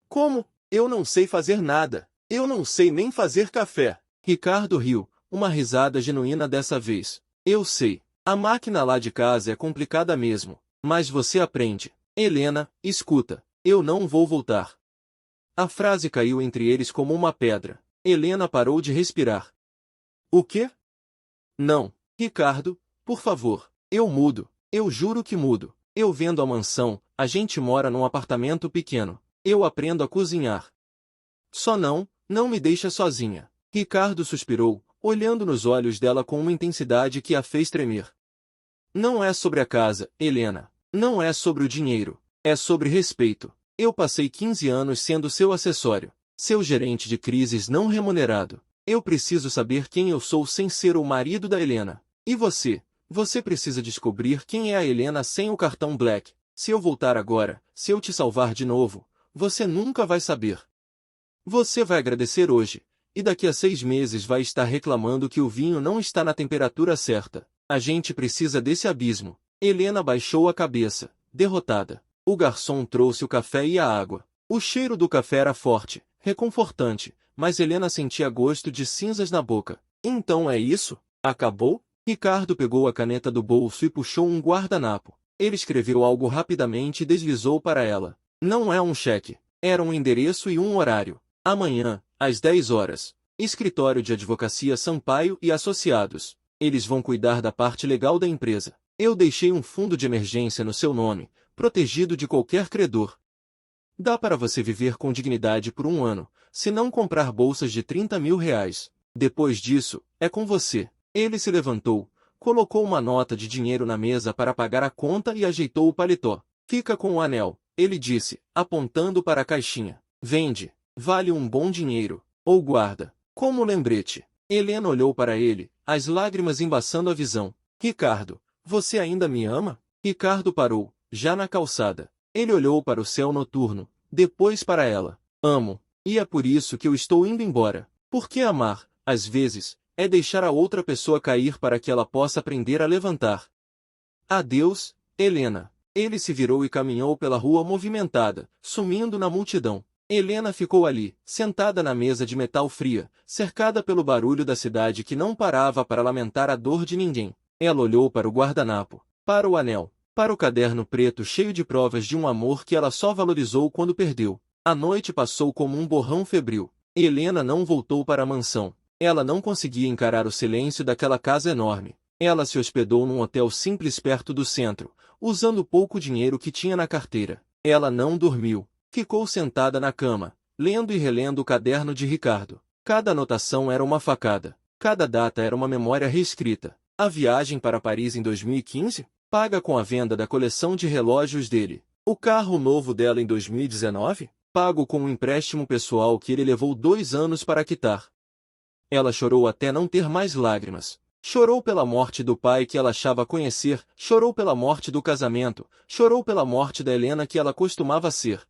Como? Eu não sei fazer nada. Eu não sei nem fazer café. Ricardo riu, uma risada genuína dessa vez. Eu sei. A máquina lá de casa é complicada mesmo. Mas você aprende. Helena, escuta. Eu não vou voltar. A frase caiu entre eles como uma pedra. Helena parou de respirar. O quê? Não, Ricardo, por favor. Eu mudo. Eu juro que mudo. Eu vendo a mansão, a gente mora num apartamento pequeno. Eu aprendo a cozinhar. Só não me deixa sozinha. Ricardo suspirou, olhando nos olhos dela com uma intensidade que a fez tremer. Não é sobre a casa, Helena. Não é sobre o dinheiro. É sobre respeito. Eu passei 15 anos sendo seu acessório, seu gerente de crises não remunerado. Eu preciso saber quem eu sou sem ser o marido da Helena. E você? Você precisa descobrir quem é a Helena sem o cartão Black. Se eu voltar agora, se eu te salvar de novo, você nunca vai saber. Você vai agradecer hoje, e daqui a 6 meses vai estar reclamando que o vinho não está na temperatura certa. A gente precisa desse abismo. Helena baixou a cabeça, derrotada. O garçom trouxe o café e a água. O cheiro do café era forte, reconfortante, mas Helena sentia gosto de cinzas na boca. Então é isso? Acabou? Ricardo pegou a caneta do bolso e puxou um guardanapo. Ele escreveu algo rapidamente e deslizou para ela. Não é um cheque. Era um endereço e um horário. Amanhã, às 10 horas. Escritório de Advocacia Sampaio e Associados. Eles vão cuidar da parte legal da empresa. Eu deixei um fundo de emergência no seu nome, protegido de qualquer credor. Dá para você viver com dignidade por 1 ano, se não comprar bolsas de 30 mil reais. Depois disso, é com você. Ele se levantou, colocou uma nota de dinheiro na mesa para pagar a conta e ajeitou o paletó. Fica com o anel, ele disse, apontando para a caixinha. Vende, vale um bom dinheiro, ou guarda, como lembrete. Helena olhou para ele, as lágrimas embaçando a visão. Ricardo, você ainda me ama? Ricardo parou, já na calçada. Ele olhou para o céu noturno, depois para ela. Amo, e é por isso que eu estou indo embora. Porque amar, às vezes, é deixar a outra pessoa cair para que ela possa aprender a levantar. Adeus, Helena. Ele se virou e caminhou pela rua movimentada, sumindo na multidão. Helena ficou ali, sentada na mesa de metal fria, cercada pelo barulho da cidade que não parava para lamentar a dor de ninguém. Ela olhou para o guardanapo, para o anel, para o caderno preto cheio de provas de um amor que ela só valorizou quando perdeu. A noite passou como um borrão febril. Helena não voltou para a mansão. Ela não conseguia encarar o silêncio daquela casa enorme. Ela se hospedou num hotel simples perto do centro, usando o pouco dinheiro que tinha na carteira. Ela não dormiu. Ficou sentada na cama, lendo e relendo o caderno de Ricardo. Cada anotação era uma facada. Cada data era uma memória reescrita. A viagem para Paris em 2015? Paga com a venda da coleção de relógios dele. O carro novo dela em 2019? Pago com um empréstimo pessoal que ele levou 2 anos para quitar. Ela chorou até não ter mais lágrimas. Chorou pela morte do pai que ela achava conhecer, chorou pela morte do casamento, chorou pela morte da Helena que ela costumava ser.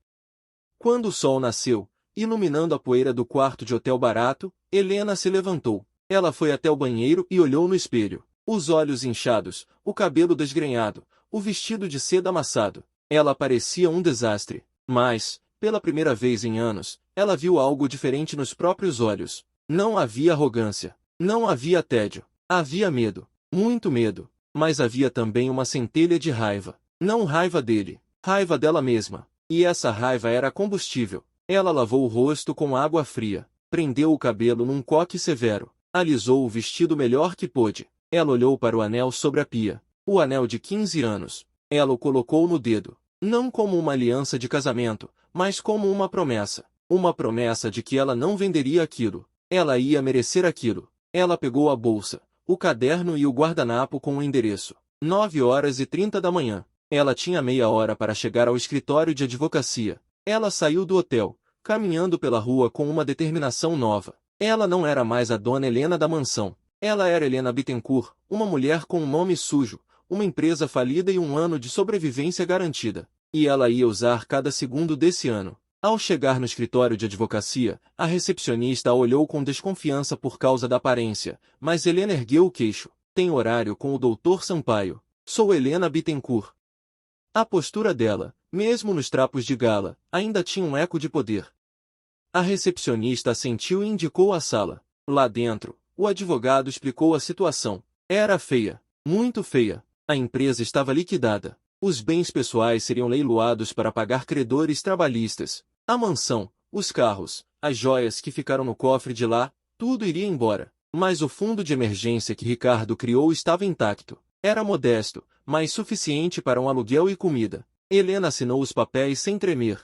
Quando o sol nasceu, iluminando a poeira do quarto de hotel barato, Helena se levantou. Ela foi até o banheiro e olhou no espelho. Os olhos inchados, o cabelo desgrenhado, o vestido de seda amassado. Ela parecia um desastre. Mas, pela primeira vez em anos, ela viu algo diferente nos próprios olhos. Não havia arrogância. Não havia tédio. Havia medo. Muito medo. Mas havia também uma centelha de raiva. Não raiva dele. Raiva dela mesma. E essa raiva era combustível. Ela lavou o rosto com água fria. Prendeu o cabelo num coque severo. Alisou o vestido melhor que pôde. Ela olhou para o anel sobre a pia. O anel de 15 anos. Ela o colocou no dedo. Não como uma aliança de casamento, mas como uma promessa. Uma promessa de que ela não venderia aquilo. Ela ia merecer aquilo. Ela pegou a bolsa, o caderno e o guardanapo com o endereço. 9h30 da manhã. Ela tinha meia hora para chegar ao escritório de advocacia. Ela saiu do hotel, caminhando pela rua com uma determinação nova. Ela não era mais a dona Helena da mansão. Ela era Helena Bittencourt, uma mulher com um nome sujo, uma empresa falida e um ano de sobrevivência garantida. E ela ia usar cada segundo desse ano. Ao chegar no escritório de advocacia, a recepcionista a olhou com desconfiança por causa da aparência, mas Helena ergueu o queixo. Tem horário com o Dr. Sampaio. Sou Helena Bittencourt. A postura dela, mesmo nos trapos de gala, ainda tinha um eco de poder. A recepcionista assentiu e indicou a sala. Lá dentro, o advogado explicou a situação. Era feia. Muito feia. A empresa estava liquidada. Os bens pessoais seriam leiloados para pagar credores trabalhistas. A mansão, os carros, as joias que ficaram no cofre de lá, tudo iria embora. Mas o fundo de emergência que Ricardo criou estava intacto. Era modesto, mas suficiente para um aluguel e comida. Helena assinou os papéis sem tremer.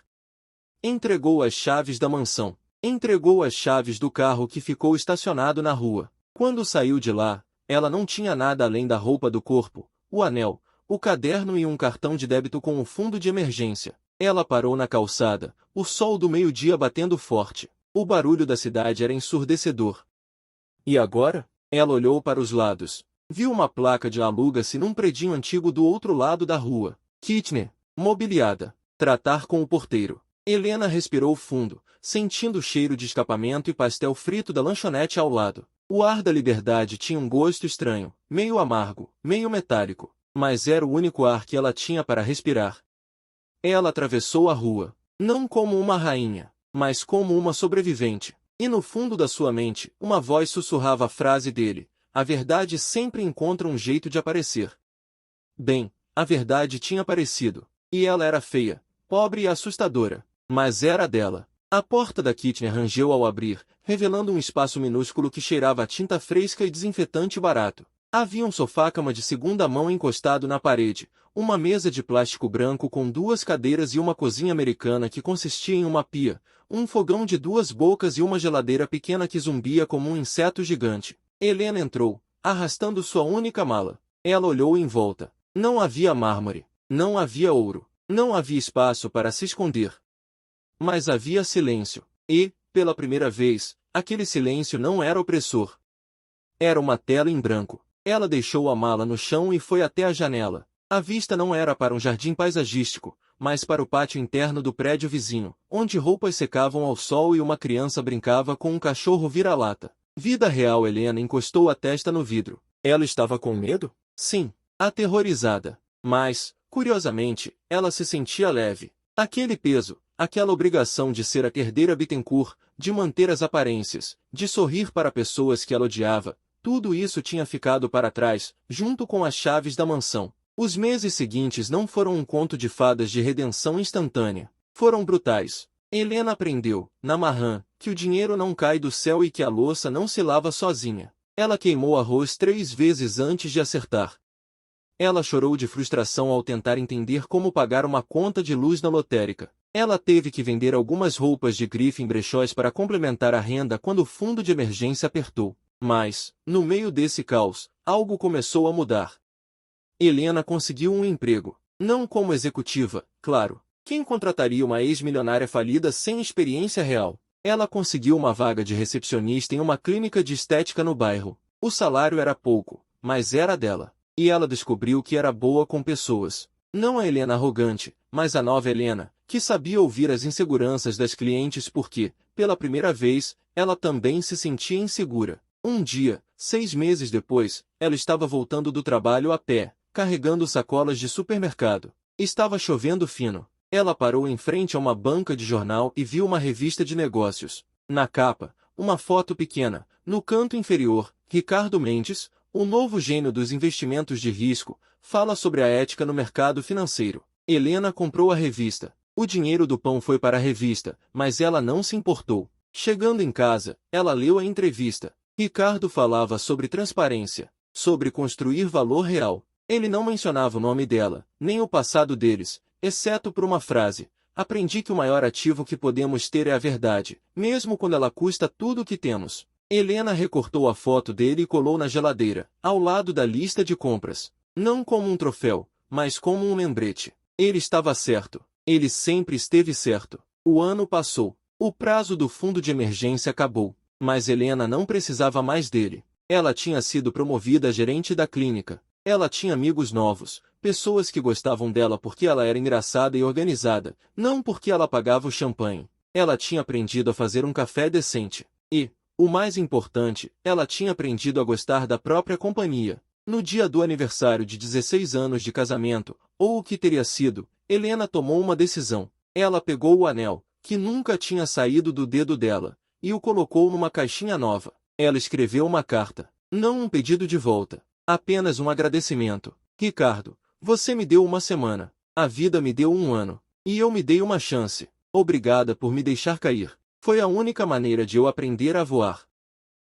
Entregou as chaves da mansão. Entregou as chaves do carro que ficou estacionado na rua. Quando saiu de lá, ela não tinha nada além da roupa do corpo, o anel, o caderno e um cartão de débito com o fundo de emergência. Ela parou na calçada, o sol do meio-dia batendo forte. O barulho da cidade era ensurdecedor. E agora? Ela olhou para os lados. Viu uma placa de aluga-se num predinho antigo do outro lado da rua. Kitchener, mobiliada. Tratar com o porteiro. Helena respirou fundo, sentindo o cheiro de escapamento e pastel frito da lanchonete ao lado. O ar da liberdade tinha um gosto estranho, meio amargo, meio metálico, mas era o único ar que ela tinha para respirar. Ela atravessou a rua, não como uma rainha, mas como uma sobrevivente. E no fundo da sua mente, uma voz sussurrava a frase dele: a verdade sempre encontra um jeito de aparecer. Bem, a verdade tinha aparecido. E ela era feia, pobre e assustadora. Mas era dela. A porta da Kitchener rangeu ao abrir, revelando um espaço minúsculo que cheirava a tinta fresca e desinfetante barato. Havia um sofá-cama de segunda mão encostado na parede, uma mesa de plástico branco com 2 cadeiras e uma cozinha americana que consistia em uma pia, um fogão de 2 bocas e uma geladeira pequena que zumbia como um inseto gigante. Helena entrou, arrastando sua única mala. Ela olhou em volta. Não havia mármore. Não havia ouro. Não havia espaço para se esconder. Mas havia silêncio. E, pela primeira vez, aquele silêncio não era opressor. Era uma tela em branco. Ela deixou a mala no chão e foi até a janela. A vista não era para um jardim paisagístico, mas para o pátio interno do prédio vizinho, onde roupas secavam ao sol e uma criança brincava com um cachorro vira-lata. Vida real. Helena encostou a testa no vidro. Ela estava com medo? Sim, aterrorizada. Mas, curiosamente, ela se sentia leve. Aquele peso, aquela obrigação de ser a herdeira Bittencourt, de manter as aparências, de sorrir para pessoas que ela odiava, tudo isso tinha ficado para trás, junto com as chaves da mansão. Os meses seguintes não foram um conto de fadas de redenção instantânea. Foram brutais. Helena aprendeu, na marrã, que o dinheiro não cai do céu e que a louça não se lava sozinha. Ela queimou arroz 3 vezes antes de acertar. Ela chorou de frustração ao tentar entender como pagar uma conta de luz na lotérica. Ela teve que vender algumas roupas de grife em brechós para complementar a renda quando o fundo de emergência apertou. Mas, no meio desse caos, algo começou a mudar. Helena conseguiu um emprego. Não como executiva, claro. Quem contrataria uma ex-milionária falida sem experiência real? Ela conseguiu uma vaga de recepcionista em uma clínica de estética no bairro. O salário era pouco, mas era dela. E ela descobriu que era boa com pessoas. Não a Helena arrogante, mas a nova Helena, que sabia ouvir as inseguranças das clientes porque, pela primeira vez, ela também se sentia insegura. Um dia, 6 meses depois, ela estava voltando do trabalho a pé, carregando sacolas de supermercado. Estava chovendo fino. Ela parou em frente a uma banca de jornal e viu uma revista de negócios. Na capa, uma foto pequena. No canto inferior, Ricardo Mendes, o novo gênio dos investimentos de risco, fala sobre a ética no mercado financeiro. Helena comprou a revista. O dinheiro do pão foi para a revista, mas ela não se importou. Chegando em casa, ela leu a entrevista. Ricardo falava sobre transparência, sobre construir valor real. Ele não mencionava o nome dela, nem o passado deles, exceto por uma frase: aprendi que o maior ativo que podemos ter é a verdade, mesmo quando ela custa tudo o que temos. Helena recortou a foto dele e colou na geladeira, ao lado da lista de compras. Não como um troféu, mas como um lembrete. Ele estava certo. Ele sempre esteve certo. O ano passou. O prazo do fundo de emergência acabou. Mas Helena não precisava mais dele. Ela tinha sido promovida a gerente da clínica. Ela tinha amigos novos, pessoas que gostavam dela porque ela era engraçada e organizada, não porque ela pagava o champanhe. Ela tinha aprendido a fazer um café decente. E, o mais importante, ela tinha aprendido a gostar da própria companhia. No dia do aniversário de 16 anos de casamento, ou o que teria sido, Helena tomou uma decisão. Ela pegou o anel, que nunca tinha saído do dedo dela, e o colocou numa caixinha nova. Ela escreveu uma carta. Não um pedido de volta. Apenas um agradecimento. Ricardo, você me deu uma semana. A vida me deu um ano. E eu me dei uma chance. Obrigada por me deixar cair. Foi a única maneira de eu aprender a voar.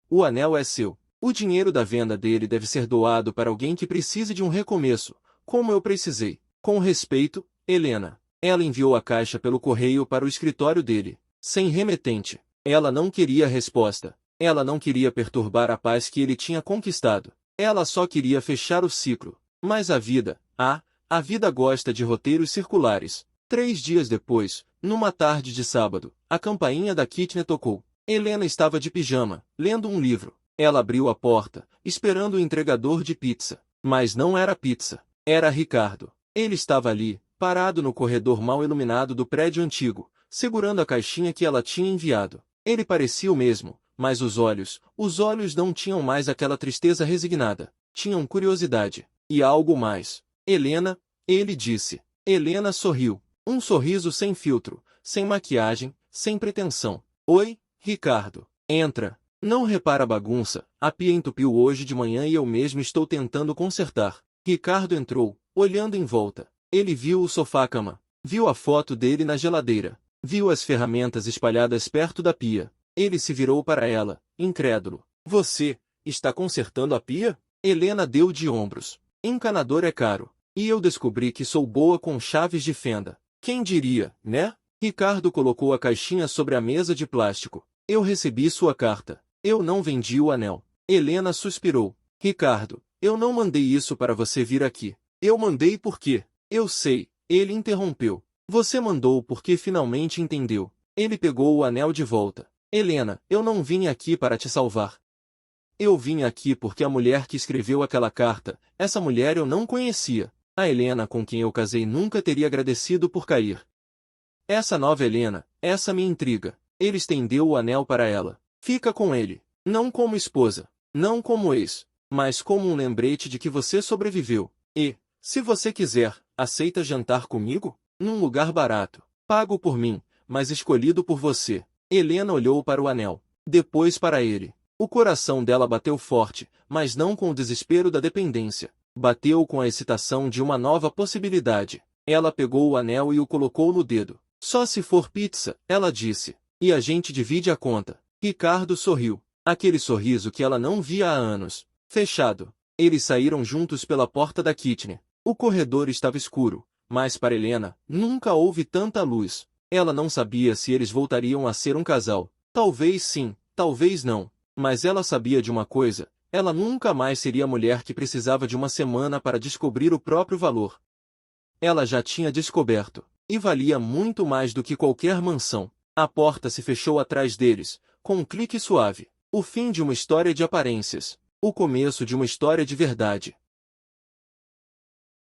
O anel é seu. O dinheiro da venda dele deve ser doado para alguém que precise de um recomeço, como eu precisei. Com respeito, Helena. Ela enviou a caixa pelo correio para o escritório dele, sem remetente. Ela não queria resposta. Ela não queria perturbar a paz que ele tinha conquistado. Ela só queria fechar o ciclo. Mas a vida gosta de roteiros circulares. 3 dias depois, numa tarde de sábado, a campainha da kitnet tocou. Helena estava de pijama, lendo um livro. Ela abriu a porta, esperando o entregador de pizza. Mas não era pizza. Era Ricardo. Ele estava ali, parado no corredor mal iluminado do prédio antigo, segurando a caixinha que ela tinha enviado. Ele parecia o mesmo, mas os olhos não tinham mais aquela tristeza resignada. Tinham curiosidade. E algo mais. Helena, ele disse. Helena sorriu. Um sorriso sem filtro, sem maquiagem, sem pretensão. Oi, Ricardo. Entra. Não repara a bagunça. A pia entupiu hoje de manhã e eu mesmo estou tentando consertar. Ricardo entrou, olhando em volta. Ele viu o sofá-cama. Viu a foto dele na geladeira. Viu as ferramentas espalhadas perto da pia. Ele se virou para ela, incrédulo. Você está consertando a pia? Helena deu de ombros. Encanador é caro. E eu descobri que sou boa com chaves de fenda. Quem diria, né? Ricardo colocou a caixinha sobre a mesa de plástico. Eu recebi sua carta. Eu não vendi o anel. Helena suspirou. Ricardo, eu não mandei isso para você vir aqui. Eu mandei porque... Eu sei, ele interrompeu. Você mandou porque finalmente entendeu. Ele pegou o anel de volta. Helena, eu não vim aqui para te salvar. Eu vim aqui porque a mulher que escreveu aquela carta, essa mulher eu não conhecia. A Helena com quem eu casei nunca teria agradecido por cair. Essa nova Helena, essa me intriga. Ele estendeu o anel para ela. Fica com ele. Não como esposa. Não como ex. Mas como um lembrete de que você sobreviveu. E, se você quiser, aceita jantar comigo? Num lugar barato. Pago por mim, mas escolhido por você. Helena olhou para o anel. Depois para ele. O coração dela bateu forte, mas não com o desespero da dependência. Bateu com a excitação de uma nova possibilidade. Ela pegou o anel e o colocou no dedo. Só se for pizza, ela disse. E a gente divide a conta. Ricardo sorriu. Aquele sorriso que ela não via há anos. Fechado. Eles saíram juntos pela porta da kitnet. O corredor estava escuro, mas para Helena, nunca houve tanta luz. Ela não sabia se eles voltariam a ser um casal. Talvez sim, talvez não. Mas ela sabia de uma coisa, ela nunca mais seria a mulher que precisava de uma semana para descobrir o próprio valor. Ela já tinha descoberto, e valia muito mais do que qualquer mansão. A porta se fechou atrás deles, com um clique suave. O fim de uma história de aparências. O começo de uma história de verdade.